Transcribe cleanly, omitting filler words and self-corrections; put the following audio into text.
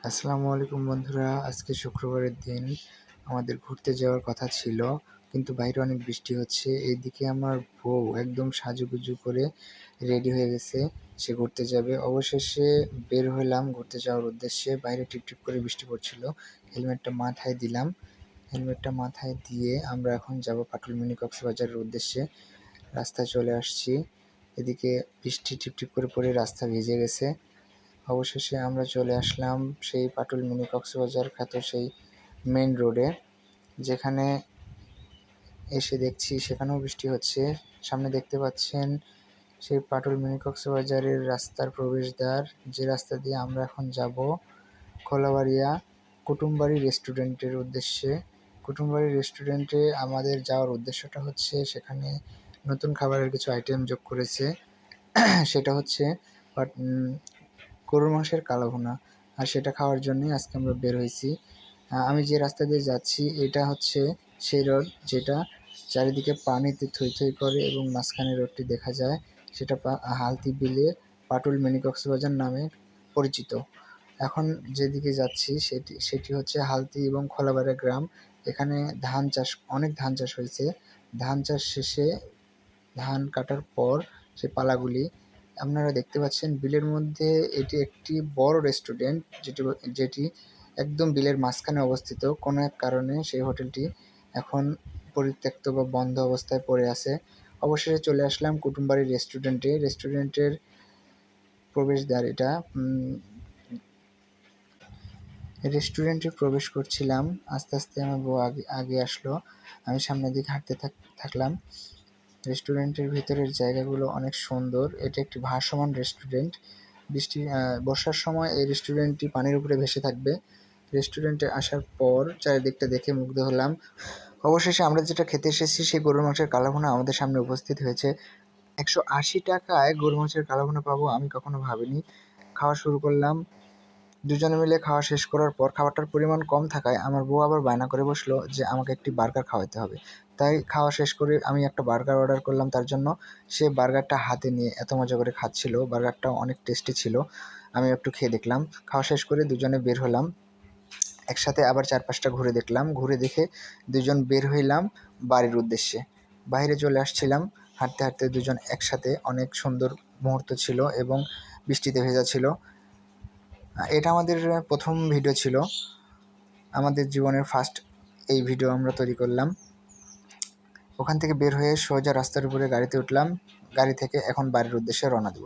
আসসালামু আলাইকুম বন্ধুরা। আজকে শুক্রবারের দিন আমাদের ঘুরতে যাওয়ার কথা ছিল, কিন্তু বাইরে অনেক বৃষ্টি হচ্ছে। এইদিকে আমার বউ একদম সাজুগুজু করে রেডি হয়ে গেছে, সে ঘুরতে যাবে। অবশেষে বের হলাম ঘুরতে যাওয়ার উদ্দেশ্যে। বাইরে টিপটিপ করে বৃষ্টি পড়ছিল। হেলমেটটা মাথায় দিলাম। হেলমেটটা মাথায় দিয়ে আমরা এখন যাব পাটুল মিনি কক্সবাজারের উদ্দেশ্যে। রাস্তায় চলে আসছি। এদিকে বৃষ্টি টিপটিপ করে পড়ে রাস্তা ভিজে গেছে। অবশেষে আমরা চলে আসলাম সেই পাটুল মিনি কক্সবাজার খ্যাত সেই মেইন রোডে, যেখানে এসে দেখছি সেখানেও বৃষ্টি হচ্ছে। সামনে দেখতে পাচ্ছেন সেই পাটুল মিনি কক্সবাজারের রাস্তার প্রবেশদ্বার, যে রাস্তা দিয়ে আমরা এখন যাব খোলাবাড়িয়া কুটুমবাড়ি রেস্টুরেন্টের উদ্দেশ্যে। কুটুমবাড়ি রেস্টুরেন্টে আমাদের যাওয়ার উদ্দেশ্যটা হচ্ছে, সেখানে নতুন খাবারের কিছু আইটেম যোগ করেছে। সেটা হচ্ছে গরুর মাংসের কালো ভুনা, আর সেটা খাওয়ার জন্যই আজকে আমরা বের হয়েছি। আমি যে রাস্তা দিয়ে যাচ্ছি এটা হচ্ছে সেই রোড যেটা চারিদিকে পানিতে থই থই করে এবং মাঝখানে রোডটি দেখা যায়। সেটা হালতি বিলে পাটুল মিনি কক্সবাজার নামে পরিচিত। এখন যেদিকে যাচ্ছি সেটি হচ্ছে হালতি এবং খোলাবাড়া গ্রাম। এখানে অনেক ধান চাষ হয়েছে। ধান চাষ শেষে ধান কাটার পর সে পালাগুলি আপনারা দেখতে পাচ্ছেন বিলের মধ্যে। এটি একটি বড় রেস্টুরেন্ট, যেটি একদম বিলের মাঝখানে অবস্থিত। কোনো এক কারণে সেই হোটেলটি এখন পরিত্যক্ত বা বন্ধ অবস্থায় পড়ে আছে। অবশেষে চলে আসলাম কুটুমবাড়ি রেস্টুরেন্টে। রেস্টুরেন্টের প্রবেশদ্বার এটা। রেস্টুরেন্টে প্রবেশ করছিলাম, আস্তে আস্তে আমার বউ আগে আগে আসলো। আমি সামনের দিকে হাঁটতে থাকলাম। রেস্টুরেন্টের ভিতরের জায়গাগুলো অনেক সুন্দর। এটি একটি ভাসমান রেস্টুরেন্ট। বর্ষার সময় এই রেস্টুরেন্টটি পানির উপরে ভেসে থাকবে। রেস্টুরেন্টে আসার পর চারিদিকটা দেখে মুগ্ধ হলাম। অবশেষে আমরা যেটা খেতে এসেছি সেই গরুর মাংসের কালো ভুনা আমাদের সামনে উপস্থিত হয়েছে। 180 টাকায় গরুর মাংসের কালো ভুনা পাবো আমি কখনো ভাবিনি। খাওয়া শুরু করলাম। দুজনে মিলে খাওয়া শেষ করার পর খাবারটার পরিমাণ কম থাকায় আমার বউ আবার বায়না করে বসলো যে আমাকে একটি বার্গার খাওয়াতে হবে। তাই খাওয়া শেষ করে আমি একটা বার্গার অর্ডার করলাম তার জন্য। সে বার্গারটা হাতে নিয়ে এত মজা করে খাচ্ছিল। বার্গারটাও অনেক টেস্টি ছিল। আমি একটু খেয়ে দেখলাম। খাওয়া শেষ করে দুজনে বের হলাম। একসাথে আবার চারপাশটা ঘুরে দেখলাম। ঘুরে দেখে দুজন বের হইলাম বাড়ির উদ্দেশ্যে। বাইরে চলে আসছিলাম হাঁটতে হাঁটতে দুজন একসাথে। অনেক সুন্দর মুহূর্ত ছিল এবং বৃষ্টিতে ভেজা ছিল। এটা আমাদের প্রথম ভিডিও ছিল, আমাদের জীবনের ফার্স্ট এই ভিডিও আমরা তৈরি করলাম। ওখান থেকে বের হয়ে সোজা রাস্তার উপরে গাড়িতে উঠলাম। গাড়ি থেকে এখন বাড়ির উদ্দেশ্যে রওনা দেব।